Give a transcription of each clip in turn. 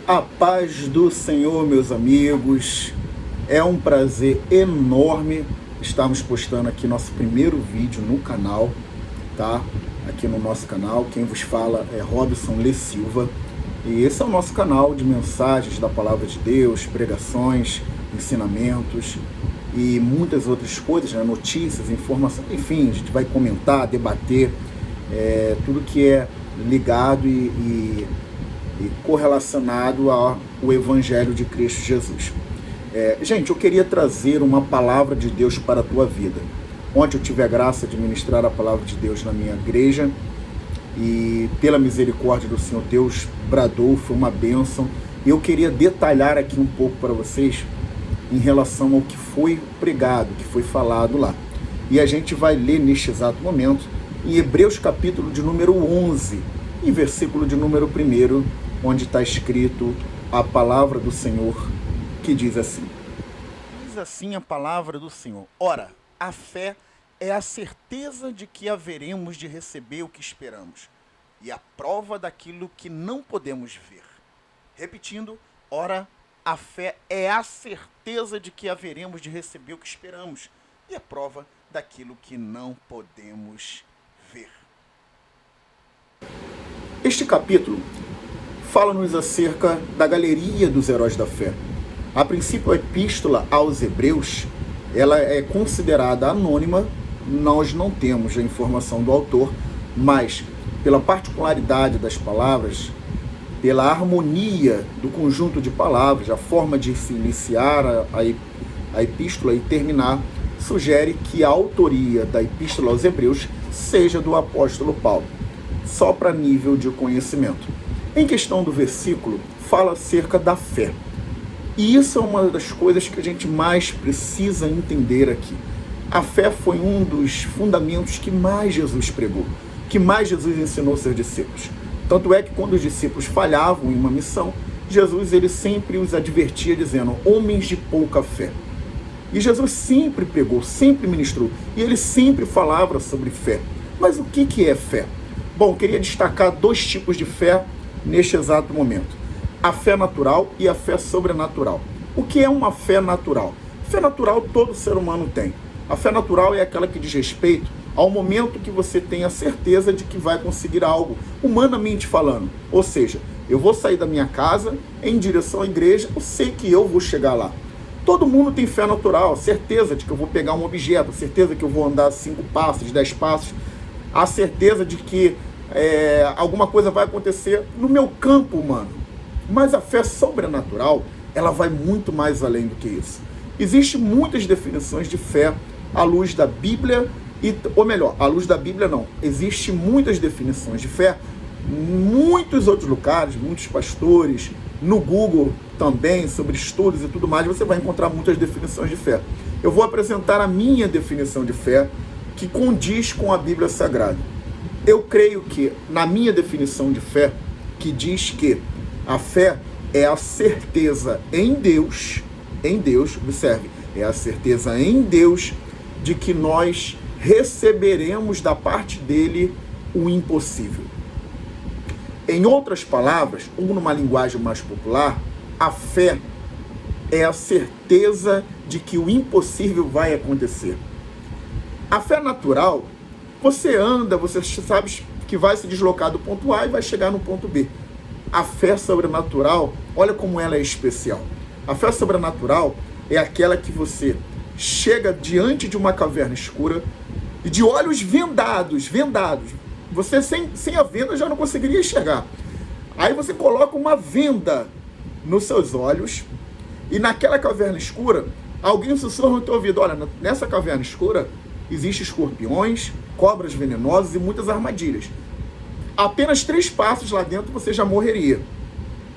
A paz do Senhor, meus amigos. É um prazer enorme estarmos postando aqui nosso primeiro vídeo no canal, tá? Aqui no nosso canal, quem vos fala é Robson Le Silva. E esse é o nosso canal de mensagens da Palavra de Deus, pregações, ensinamentos e muitas outras coisas, né? Notícias, informações, enfim, a gente vai comentar, debater, tudo que é ligado e correlacionado ao Evangelho de Cristo Jesus. Gente, eu queria trazer uma palavra de Deus para a tua vida. Ontem eu tive a graça de ministrar a palavra de Deus na minha igreja e pela misericórdia do Senhor Deus bradou, foi uma bênção. E eu queria detalhar aqui um pouco para vocês em relação ao que foi pregado, que foi falado lá. E a gente vai ler neste exato momento em Hebreus capítulo de número 11 e versículo de número 1, onde está escrito a palavra do Senhor, que diz assim. Diz assim a palavra do Senhor. Ora, a fé é a certeza de que haveremos de receber o que esperamos, e a prova daquilo que não podemos ver. Repetindo, ora, a fé é a certeza de que haveremos de receber o que esperamos, e a prova daquilo que não podemos ver. Este capítulo fala-nos acerca da galeria dos heróis da fé. A princípio, a epístola aos Hebreus, ela é considerada anônima, nós não temos a informação do autor, mas pela particularidade das palavras, pela harmonia do conjunto de palavras, a forma de se iniciar a epístola e terminar, sugere que a autoria da epístola aos Hebreus seja do apóstolo Paulo, só para nível de conhecimento. Em questão do versículo, fala acerca da fé. E isso é uma das coisas que a gente mais precisa entender aqui. A fé foi um dos fundamentos que mais Jesus pregou, que mais Jesus ensinou aos seus discípulos. Tanto é que quando os discípulos falhavam em uma missão, Jesus ele sempre os advertia dizendo, homens de pouca fé. E Jesus sempre pregou, sempre ministrou, e ele sempre falava sobre fé. Mas o que é fé? Bom, queria destacar dois tipos de fé neste exato momento. A fé natural e a fé sobrenatural. O que é uma fé natural? Fé natural todo ser humano tem. A fé natural é aquela que diz respeito ao momento que você tem a certeza de que vai conseguir algo, humanamente falando. Ou seja, eu vou sair da minha casa em direção à igreja, eu sei que eu vou chegar lá. Todo mundo tem fé natural, certeza de que eu vou pegar um objeto, certeza de que eu vou andar 5 passos, 10 passos, a certeza de que alguma coisa vai acontecer no meu campo humano. Mas a fé sobrenatural, ela vai muito mais além do que isso. Existem muitas definições de fé à luz da Bíblia, ou melhor, à luz da Bíblia não. Existem muitas definições de fé, muitos outros lugares, muitos pastores, no Google também, sobre estudos e tudo mais, você vai encontrar muitas definições de fé. Eu vou apresentar a minha definição de fé, que condiz com a Bíblia Sagrada. Eu creio que, na minha definição de fé, que diz que a fé é a certeza em Deus, observe, é a certeza em Deus de que nós receberemos da parte dele o impossível. Em outras palavras, ou numa linguagem mais popular, a fé é a certeza de que o impossível vai acontecer. A fé natural, você anda, você sabe que vai se deslocar do ponto A e vai chegar no ponto B. A fé sobrenatural, olha como ela é especial. A fé sobrenatural é aquela que você chega diante de uma caverna escura e de olhos vendados, você sem a venda já não conseguiria enxergar. Aí você coloca uma venda nos seus olhos e naquela caverna escura, alguém sussurra no teu ouvido, olha, nessa caverna escura existem escorpiões, cobras venenosas e muitas armadilhas. Apenas 3 passos lá dentro você já morreria.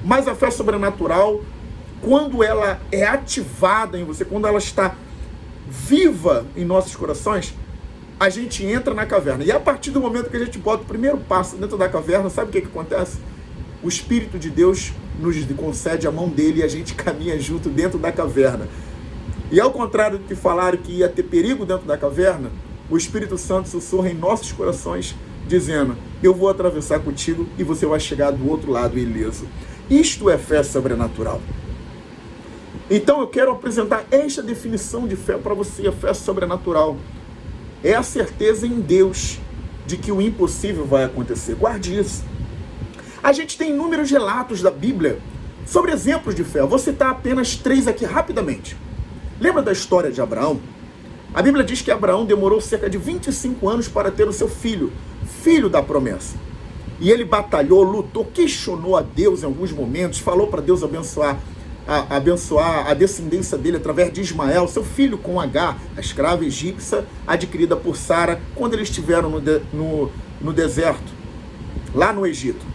Mas a fé sobrenatural, quando ela é ativada em você, quando ela está viva em nossos corações, a gente entra na caverna. E a partir do momento que a gente bota o primeiro passo dentro da caverna, sabe o que acontece? O Espírito de Deus nos concede a mão dele e a gente caminha junto dentro da caverna. E ao contrário do que falaram que ia ter perigo dentro da caverna, o Espírito Santo sussurra em nossos corações, dizendo, eu vou atravessar contigo e você vai chegar do outro lado ileso. Isto é fé sobrenatural. Então eu quero apresentar esta definição de fé para você. A fé sobrenatural é a certeza em Deus de que o impossível vai acontecer. Guarde isso. A gente tem inúmeros relatos da Bíblia sobre exemplos de fé. Eu vou citar apenas 3 aqui rapidamente. Lembra da história de Abraão? A Bíblia diz que Abraão demorou cerca de 25 anos para ter o seu filho, filho da promessa. E ele batalhou, lutou, questionou a Deus em alguns momentos, falou para Deus abençoar a descendência dele através de Ismael, seu filho com Agar, a escrava egípcia adquirida por Sara, quando eles estiveram no deserto, lá no Egito.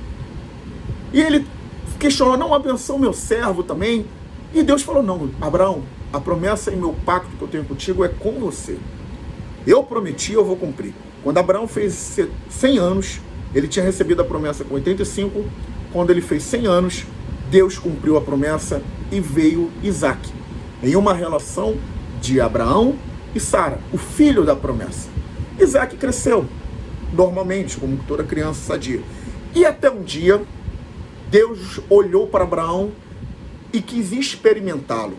E ele questionou, não abençoa o meu servo também? E Deus falou, não, Abraão, a promessa e meu pacto que eu tenho contigo é com você. Eu prometi, eu vou cumprir. Quando Abraão fez 100 anos, ele tinha recebido a promessa com 85. Quando ele fez 100 anos, Deus cumpriu a promessa e veio Isaac, em uma relação de Abraão e Sara, o filho da promessa. Isaac cresceu, normalmente, como toda criança sadia. E até um dia, Deus olhou para Abraão e quis experimentá-lo.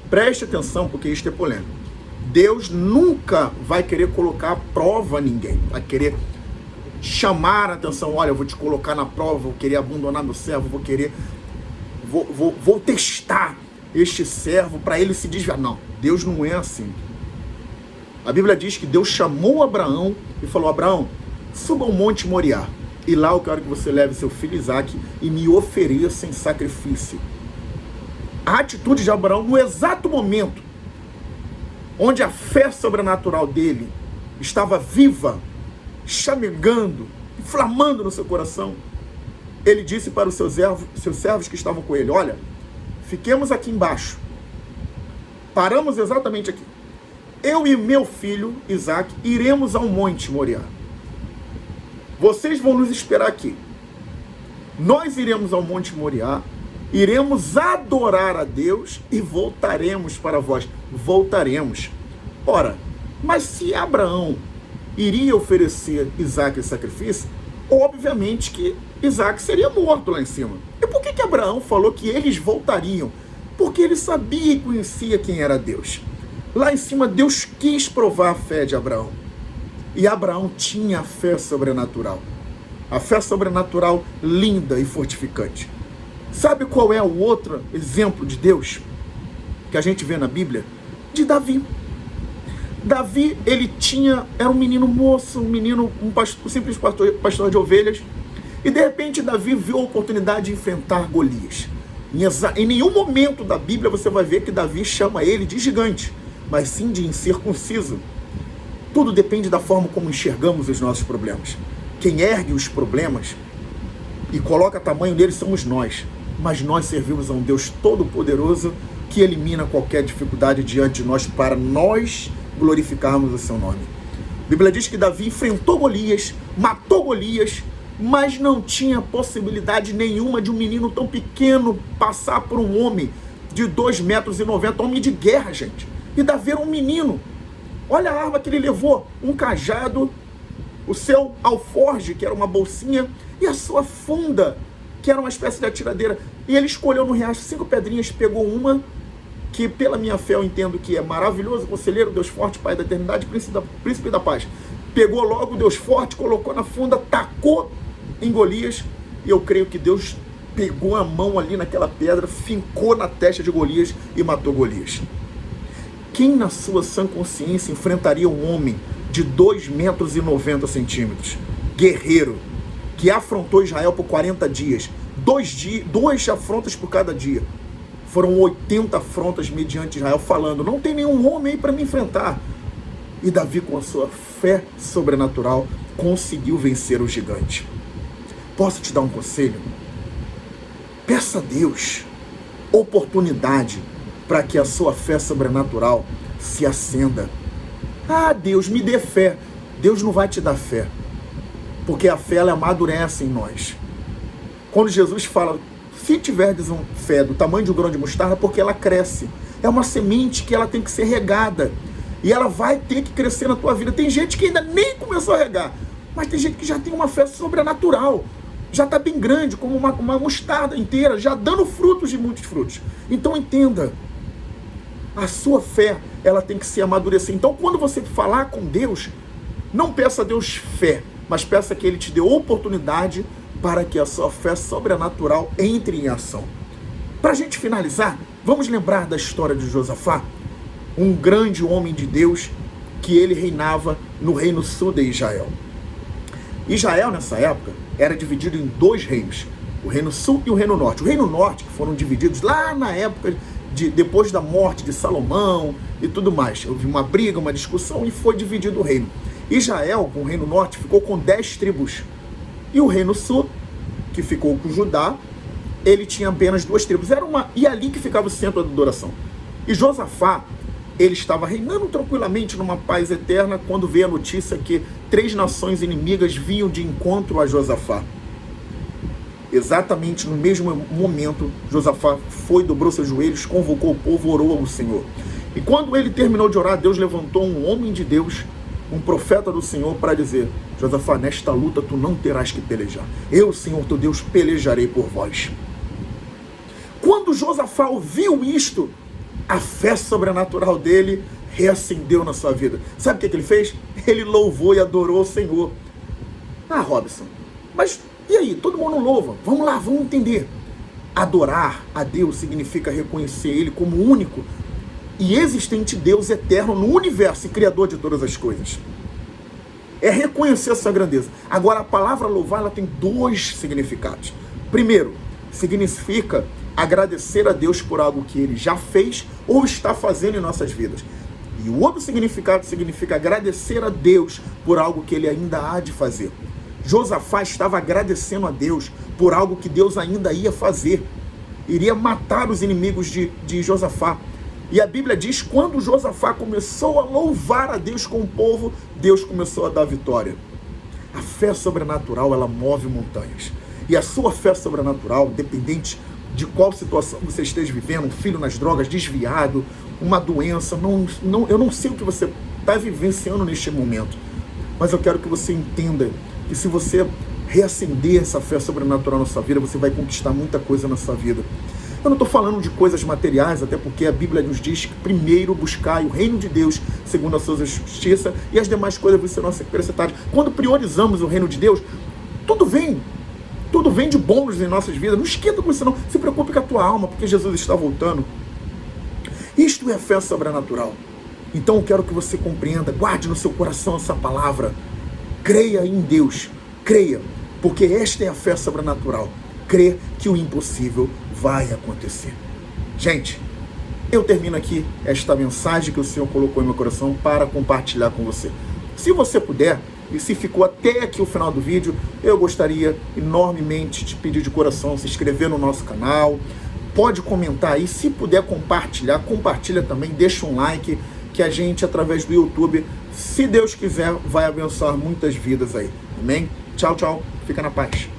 Preste atenção, porque isto é polêmico. Deus nunca vai querer colocar à prova a ninguém, vai querer chamar a atenção, olha, eu vou te colocar na prova, vou querer abandonar meu servo, vou testar este servo para ele se desviar. Não, Deus não é assim. A Bíblia diz que Deus chamou Abraão e falou, Abraão, suba ao Monte Moriá, e lá eu quero que você leve seu filho Isaac e me ofereça em sacrifício. A atitude de Abraão, no exato momento onde a fé sobrenatural dele estava viva, chamegando, inflamando no seu coração, ele disse para os seus servos que estavam com ele, olha, fiquemos aqui embaixo, paramos exatamente aqui, eu e meu filho Isaac iremos ao Monte Moriá, vocês vão nos esperar aqui, nós iremos ao Monte Moriá, iremos adorar a Deus e voltaremos para vós. Voltaremos. Ora, mas se Abraão iria oferecer Isaac em sacrifício, obviamente que Isaac seria morto lá em cima. E por que Abraão falou que eles voltariam? Porque ele sabia e conhecia quem era Deus. Lá em cima, Deus quis provar a fé de Abraão. E Abraão tinha a fé sobrenatural. A fé sobrenatural linda e fortificante. Sabe qual é o outro exemplo de Deus que a gente vê na Bíblia? De Davi. Davi, era um menino moço, um simples pastor de ovelhas, e de repente Davi viu a oportunidade de enfrentar Golias. Em nenhum momento da Bíblia você vai ver que Davi chama ele de gigante, mas sim de incircunciso. Tudo depende da forma como enxergamos os nossos problemas. Quem ergue os problemas e coloca tamanho neles somos nós. Mas nós servimos a um Deus todo-poderoso que elimina qualquer dificuldade diante de nós para nós glorificarmos o seu nome. A Bíblia diz que Davi enfrentou Golias, matou Golias, mas não tinha possibilidade nenhuma de um menino tão pequeno passar por um homem de 2,90 metros, homem de guerra, gente. E Davi era um menino. Olha a arma que ele levou, um cajado, o seu alforge, que era uma bolsinha, e a sua funda, que era uma espécie de atiradeira. E ele escolheu no riacho 5 pedrinhas, pegou uma, que pela minha fé eu entendo que é maravilhoso, conselheiro, Deus forte, Pai da eternidade, príncipe da paz. Pegou logo Deus forte, colocou na funda, tacou em Golias, e eu creio que Deus pegou a mão ali naquela pedra, fincou na testa de Golias e matou Golias. Quem na sua sã consciência enfrentaria um homem de 2,90 metros, guerreiro, que afrontou Israel por 40 dias, 2 afrontas por cada dia, foram 80 afrontas mediante Israel, falando, não tem nenhum homem aí para me enfrentar. E Davi, com a sua fé sobrenatural, conseguiu vencer o gigante. Posso te dar um conselho? Peça a Deus oportunidade para que a sua fé sobrenatural se acenda. Ah, Deus, me dê fé. Deus não vai te dar fé, porque a fé, ela amadurece em nós. Quando Jesus fala, se tiverdes uma fé do tamanho de um grão de mostarda, porque ela cresce. É uma semente que ela tem que ser regada. E ela vai ter que crescer na tua vida. Tem gente que ainda nem começou a regar, mas tem gente que já tem uma fé sobrenatural. já está bem grande, como uma mostarda inteira, já dando frutos de muitos frutos. Então entenda, a sua fé, ela tem que se amadurecer. Então quando você falar com Deus, não peça a Deus fé, mas peça que Ele te dê oportunidade para que a sua fé sobrenatural entre em ação. Para a gente finalizar, vamos lembrar da história de Josafá, um grande homem de Deus, que ele reinava no reino sul de Israel. Israel, nessa época, era dividido em dois reinos, o reino sul e o reino norte. O reino norte, que foram divididos lá na época, depois da morte de Salomão e tudo mais. Houve uma briga, uma discussão e foi dividido o reino. Israel, com o reino norte, ficou com 10 tribos. E o reino sul, que ficou com Judá, ele tinha apenas 2 tribos. E ali que ficava o centro da adoração. E Josafá, ele estava reinando tranquilamente numa paz eterna quando veio a notícia que 3 nações inimigas vinham de encontro a Josafá. Exatamente no mesmo momento, Josafá dobrou seus joelhos, convocou o povo, orou ao Senhor. E quando ele terminou de orar, Deus levantou um homem de Deus, um profeta do Senhor, para dizer: Josafá, nesta luta tu não terás que pelejar. Eu, Senhor teu Deus, pelejarei por vós. Quando Josafá ouviu isto, a fé sobrenatural dele reacendeu na sua vida. Sabe o que ele fez? Ele louvou e adorou o Senhor. Ah, Robson, mas e aí? Todo mundo louva. Vamos lá, vamos entender. Adorar a Deus significa reconhecer Ele como único e existente Deus eterno no universo e Criador de todas as coisas. É reconhecer a sua grandeza. Agora, a palavra louvar, ela tem 2 significados. Primeiro, significa agradecer a Deus por algo que Ele já fez ou está fazendo em nossas vidas. E o outro significado significa agradecer a Deus por algo que Ele ainda há de fazer. Josafá estava agradecendo a Deus por algo que Deus ainda ia fazer. Iria matar os inimigos de Josafá. E a Bíblia diz que quando Josafá começou a louvar a Deus com o povo, Deus começou a dar vitória. A fé sobrenatural, ela move montanhas. E a sua fé sobrenatural, dependente de qual situação você esteja vivendo, um filho nas drogas, desviado, uma doença, eu não sei o que você está vivenciando neste momento, mas eu quero que você entenda que se você reacender essa fé sobrenatural na sua vida, você vai conquistar muita coisa na sua vida. Eu não estou falando de coisas materiais, até porque a Bíblia nos diz que primeiro buscai o reino de Deus, segundo a sua justiça, e as demais coisas serão acrescentadas. Quando priorizamos o reino de Deus, tudo vem de bônus em nossas vidas. Não esquenta com isso não, se preocupe com a tua alma, porque Jesus está voltando. Isto é fé sobrenatural. Então eu quero que você compreenda, guarde no seu coração essa palavra. Creia em Deus, creia, porque esta é a fé sobrenatural. Crer que o impossível vai acontecer. Gente, eu termino aqui esta mensagem que o Senhor colocou em meu coração para compartilhar com você. Se você puder, e se ficou até aqui o final do vídeo, eu gostaria enormemente de pedir de coração, se inscrever no nosso canal, pode comentar aí, se puder compartilhar, compartilha também, deixa um like, que a gente, através do YouTube, se Deus quiser, vai abençoar muitas vidas aí. Amém? Tchau, tchau. Fica na paz.